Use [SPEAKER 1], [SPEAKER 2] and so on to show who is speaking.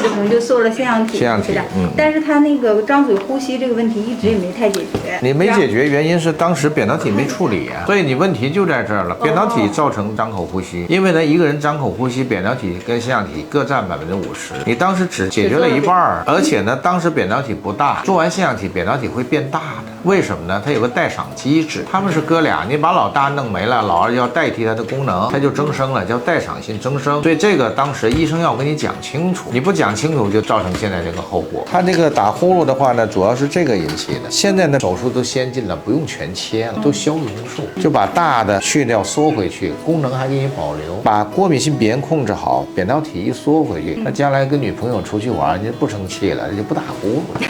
[SPEAKER 1] 的可能就做了腺样体，是的。但是他那个张嘴呼吸这个问题一直也没太解决。
[SPEAKER 2] 你没解决，原因是当时扁桃体没处理啊，所以你问题就在这儿了。扁桃体造成张口呼吸，因为呢一个人张口呼吸，扁桃体跟腺样体各占50%，你当时只解决了一半儿，而且呢当时扁桃体不大，做完腺样体扁桃体会变大的。为什么呢？它有个代偿机制，他们是哥俩，你把老大弄没了，老二要代替它的功能，它就增生了，叫代偿性增生。所以这个当时医生要跟你讲清楚，你不讲清楚就造成现在这个后果。他这个打呼噜的话呢，主要是这个引起的。现在的手术都先进了，不用全切了，都消融术，就把大的去掉缩回去，功能还给你保留，把过敏性鼻炎控制好，扁桃体一缩回去，那将来跟女朋友出去玩，人家不生气了，人家不打呼噜了。